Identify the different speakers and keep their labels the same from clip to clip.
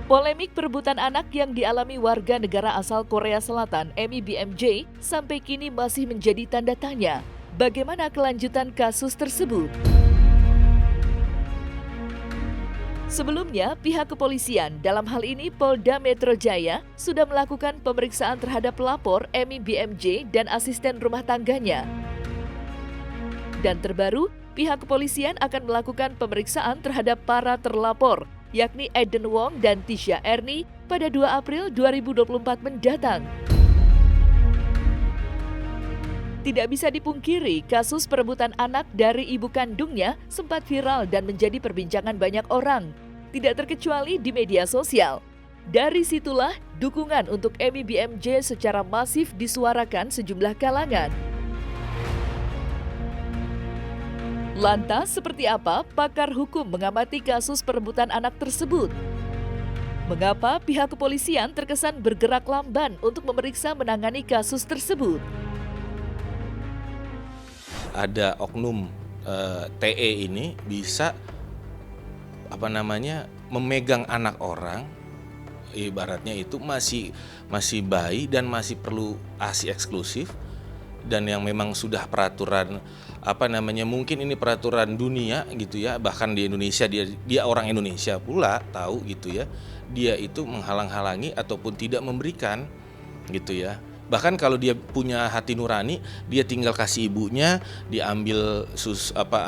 Speaker 1: Polemik perebutan anak yang dialami warga negara asal Korea Selatan, Emi BMJ, sampai kini masih menjadi tanda tanya. Bagaimana kelanjutan kasus tersebut? Sebelumnya, pihak kepolisian, dalam hal ini Polda Metro Jaya, sudah melakukan pemeriksaan terhadap pelapor Emi BMJ dan asisten rumah tangganya. Dan terbaru, pihak kepolisian akan melakukan pemeriksaan terhadap para terlapor, yakni Eden Wong dan Tisha Erni pada 2 April 2024 mendatang. Tidak bisa dipungkiri, kasus perebutan anak dari ibu kandungnya sempat viral dan menjadi perbincangan banyak orang, tidak terkecuali di media sosial. Dari situlah, dukungan untuk Emi BMJ secara masif disuarakan sejumlah kalangan. Lantas, seperti apa pakar hukum mengamati kasus perebutan anak tersebut? Mengapa pihak kepolisian terkesan bergerak lamban untuk memeriksa menangani kasus tersebut?
Speaker 2: Ada oknum TE ini bisa memegang anak orang, ibaratnya itu masih bayi dan masih perlu ASI eksklusif, dan yang memang sudah peraturan mungkin ini peraturan dunia gitu ya, bahkan di Indonesia dia orang Indonesia pula tahu gitu ya, dia itu menghalang-halangi ataupun tidak memberikan gitu ya. Bahkan kalau dia punya hati nurani, dia tinggal kasih ibunya, diambil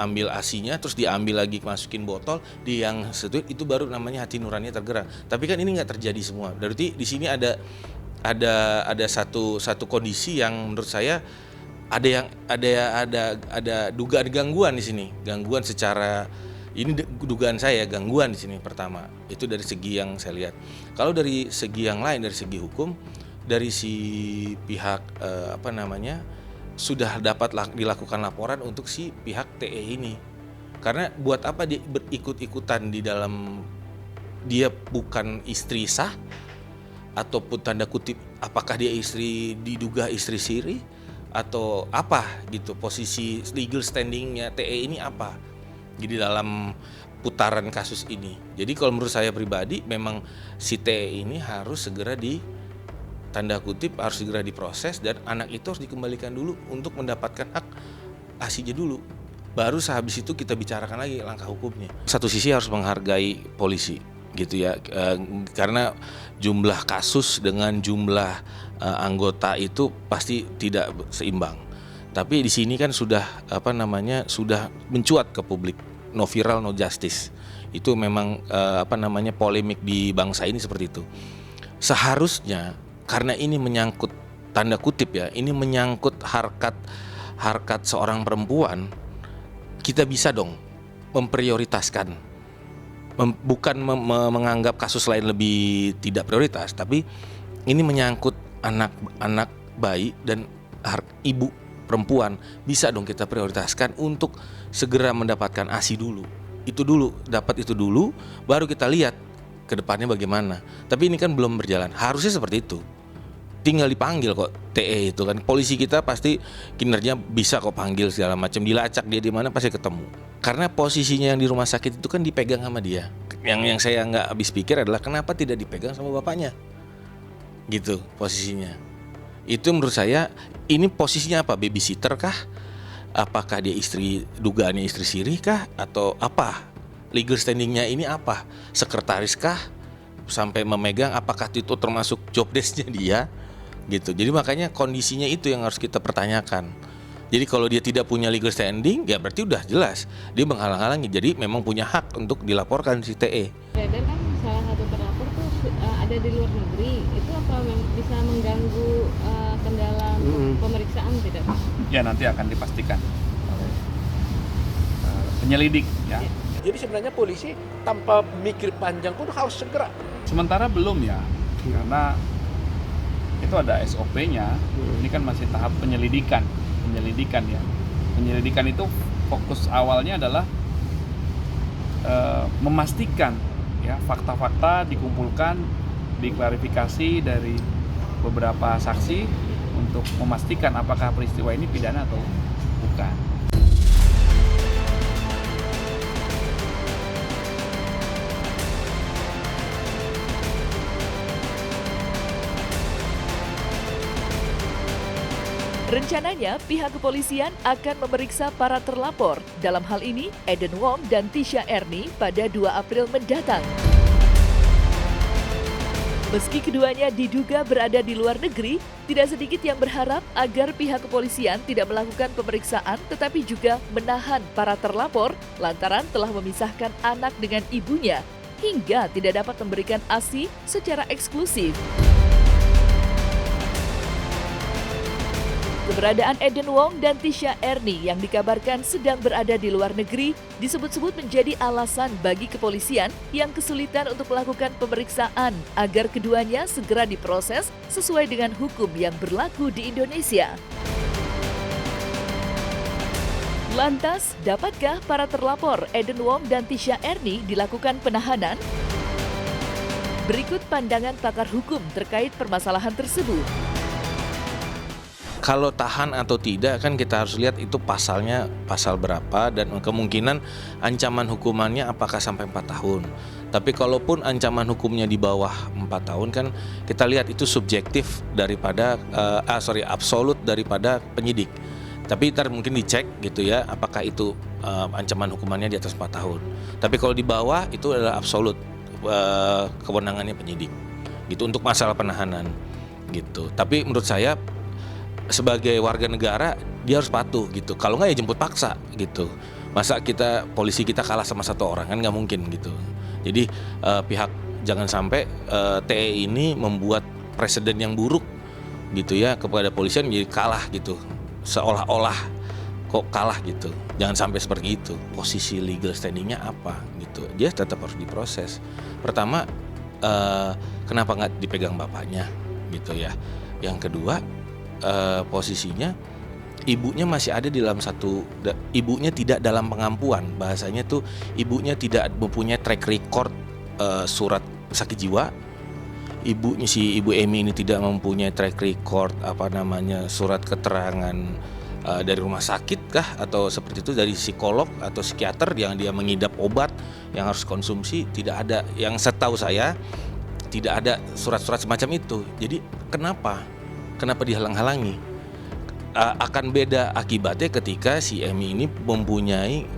Speaker 2: ambil ASI-nya, terus diambil lagi masukin botol, di yang itu baru namanya hati nurani tergerak. Tapi kan ini nggak terjadi semua. Berarti di sini ada satu kondisi yang menurut saya ada dugaan gangguan di sini, gangguan secara ini dugaan saya gangguan di sini pertama. Itu dari segi yang saya lihat. Kalau dari segi yang lain, dari segi hukum, dari si pihak sudah dapat dilakukan laporan untuk si pihak TE ini. Karena buat apa dia berikut-ikutan di dalam, dia bukan istri sah ataupun tanda kutip apakah dia diduga istri siri atau apa gitu, posisi legal standingnya TE ini apa jadi dalam putaran kasus ini. Jadi kalau menurut saya pribadi memang si TE ini harus segera tanda kutip harus segera diproses, dan anak itu harus dikembalikan dulu untuk mendapatkan hak ASI-nya dulu. Baru sehabis itu kita bicarakan lagi langkah hukumnya. Satu sisi harus menghargai polisi gitu ya, karena jumlah kasus dengan jumlah anggota itu pasti tidak seimbang. Tapi di sini kan sudah sudah mencuat ke publik, no viral no justice. Itu memang polemik di bangsa ini seperti itu. Seharusnya karena ini menyangkut tanda kutip ya, ini menyangkut harkat seorang perempuan, kita bisa dong memprioritaskan, bukan menganggap kasus lain lebih tidak prioritas, tapi ini menyangkut anak bayi dan ibu perempuan, bisa dong kita prioritaskan untuk segera mendapatkan ASI dulu. Dapat itu dulu, baru kita lihat ke depannya bagaimana. Tapi ini kan belum berjalan. Harusnya seperti itu. Tinggal dipanggil kok TE itu kan. Polisi kita pasti kinerja bisa kok panggil segala macam, dilacak dia di mana pasti ketemu. Karena posisinya yang di rumah sakit itu kan dipegang sama dia. Yang saya nggak habis pikir adalah kenapa tidak dipegang sama bapaknya. Gitu posisinya. Itu menurut saya ini posisinya apa? Babysitter kah? Apakah dia dugaannya istri siri kah? Atau apa? Legal standingnya ini apa? Sekretaris kah? Sampai memegang, apakah itu termasuk job desk-nya dia? Gitu. Jadi makanya kondisinya itu yang harus kita pertanyakan. Jadi kalau dia tidak punya legal standing, ya berarti udah jelas dia menghalang-halangi. Jadi memang punya hak untuk dilaporkan si TE.
Speaker 3: Dan kan salah satu terlapor tuh ada di luar negeri. Itu apa bisa mengganggu kendala pemeriksaan tidak?
Speaker 4: Ya nanti akan dipastikan oleh penyelidik ya.
Speaker 5: Jadi sebenarnya polisi tanpa mikir panjang pun harus segera.
Speaker 4: Sementara belum ya, karena itu ada SOP-nya. Ini kan masih tahap penyelidikan ya. Penyelidikan itu fokus awalnya adalah memastikan ya fakta-fakta dikumpulkan, diklarifikasi dari beberapa saksi untuk memastikan apakah peristiwa ini pidana atau bukan.
Speaker 1: Rencananya, pihak kepolisian akan memeriksa para terlapor, dalam hal ini Eden Wong dan Tisha Ernie pada 2 April mendatang. Meski keduanya diduga berada di luar negeri, tidak sedikit yang berharap agar pihak kepolisian tidak melakukan pemeriksaan tetapi juga menahan para terlapor lantaran telah memisahkan anak dengan ibunya hingga tidak dapat memberikan ASI secara eksklusif. Keberadaan Eden Wong dan Tisha Ernie yang dikabarkan sedang berada di luar negeri disebut-sebut menjadi alasan bagi kepolisian yang kesulitan untuk melakukan pemeriksaan agar keduanya segera diproses sesuai dengan hukum yang berlaku di Indonesia. Lantas, dapatkah para terlapor Eden Wong dan Tisha Ernie dilakukan penahanan? Berikut pandangan pakar hukum terkait permasalahan tersebut.
Speaker 2: Kalau tahan atau tidak kan kita harus lihat itu pasalnya pasal berapa dan kemungkinan ancaman hukumannya apakah sampai 4 tahun. Tapi kalaupun ancaman hukumnya di bawah 4 tahun kan kita lihat itu subjektif daripada absolut daripada penyidik. Tapi ntar mungkin dicek gitu ya apakah itu ancaman hukumannya di atas 4 tahun. Tapi kalau di bawah itu adalah absolut kewenangannya penyidik. Gitu untuk masalah penahanan gitu. Tapi menurut saya sebagai warga negara dia harus patuh gitu. Kalau nggak ya jemput paksa gitu. Masa polisi kita kalah sama satu orang kan nggak mungkin gitu. Jadi pihak jangan sampai TE ini membuat presiden yang buruk gitu ya kepada polisian jadi kalah gitu. Seolah-olah kok kalah gitu. Jangan sampai seperti itu. Posisi legal standingnya apa gitu. Dia tetap harus diproses. Pertama kenapa nggak dipegang bapaknya gitu ya. Yang kedua posisinya ibunya masih ada di dalam ibunya tidak dalam pengampuan, bahasanya tuh ibunya tidak mempunyai track record surat sakit jiwa, ibu Emi ini tidak mempunyai track record surat keterangan dari rumah sakit kah atau seperti itu dari psikolog atau psikiater yang dia mengidap obat yang harus konsumsi, tidak ada. Yang setahu saya tidak ada surat-surat semacam itu. Jadi kenapa dihalang-halangi? Akan beda akibatnya ketika si Emi ini mempunyai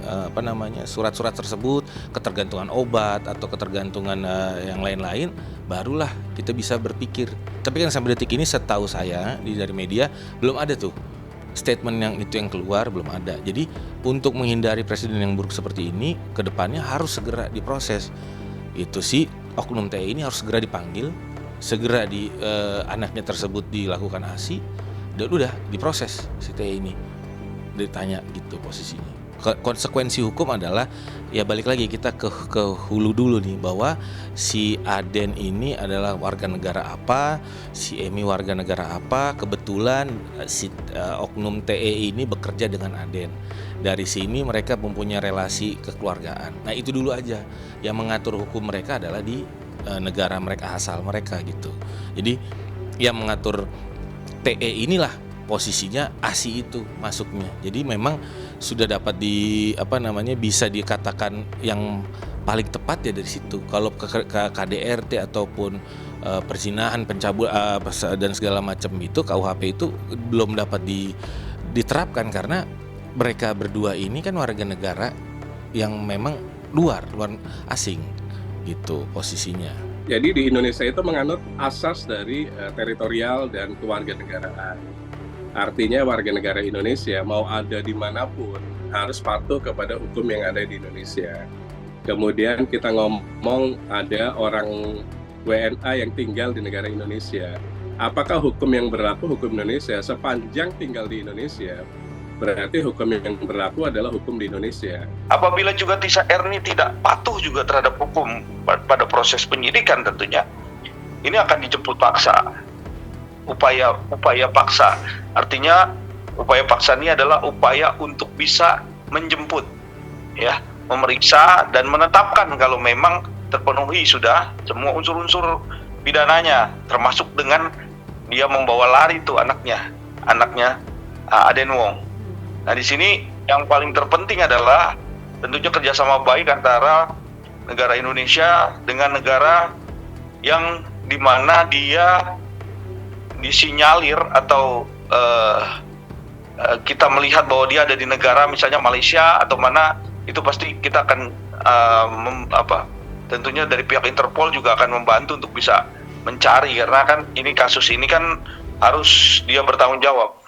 Speaker 2: surat-surat tersebut, ketergantungan obat atau ketergantungan yang lain-lain, barulah kita bisa berpikir. Tapi kan sampai detik ini setahu saya dari media belum ada tuh statement yang keluar, belum ada. Jadi untuk menghindari presiden yang buruk seperti ini, kedepannya harus segera diproses. Itu sih oknum TE ini harus segera dipanggil, segera anaknya tersebut dilakukan ASI dan udah diproses si TE ini, ditanya gitu posisinya. Konsekuensi hukum adalah ya balik lagi kita ke hulu dulu nih, bahwa si Aden ini adalah warga negara apa, si Emi warga negara apa, kebetulan si oknum TE ini bekerja dengan Aden. Dari sini mereka mempunyai relasi kekeluargaan. Nah itu dulu aja, yang mengatur hukum mereka adalah di negara mereka, asal mereka gitu. Jadi yang mengatur TE inilah posisinya ASI itu masuknya. Jadi memang sudah dapat bisa dikatakan yang paling tepat ya dari situ. Kalau ke KDRT ataupun perzinahan, pencabulan dan segala macam itu, KUHP itu belum dapat diterapkan karena mereka berdua ini kan warga negara yang memang luar asing gitu posisinya.
Speaker 6: Jadi di Indonesia itu menganut asas dari teritorial dan kewarganegaraan. Artinya warga negara Indonesia mau ada dimanapun harus patuh kepada hukum yang ada di Indonesia. Kemudian kita ngomong ada orang WNA yang tinggal di negara Indonesia. Apakah hukum yang berlaku hukum Indonesia? Sepanjang tinggal di Indonesia, berarti hukum yang berlaku adalah hukum di Indonesia.
Speaker 7: Apabila juga Tisha Ernie tidak patuh juga terhadap hukum pada proses penyidikan tentunya, ini akan dijemput paksa. Upaya paksa. Artinya upaya paksa ini adalah upaya untuk bisa menjemput, ya, memeriksa dan menetapkan kalau memang terpenuhi sudah semua unsur-unsur pidananya, termasuk dengan dia membawa lari tuh anaknya Aden Wong. Nah di sini yang paling terpenting adalah tentunya kerjasama baik antara negara Indonesia dengan negara yang dimana dia disinyalir atau kita melihat bahwa dia ada di negara misalnya Malaysia atau mana, itu pasti kita akan tentunya dari pihak Interpol juga akan membantu untuk bisa mencari, karena kan ini kasus ini kan harus dia bertanggung jawab.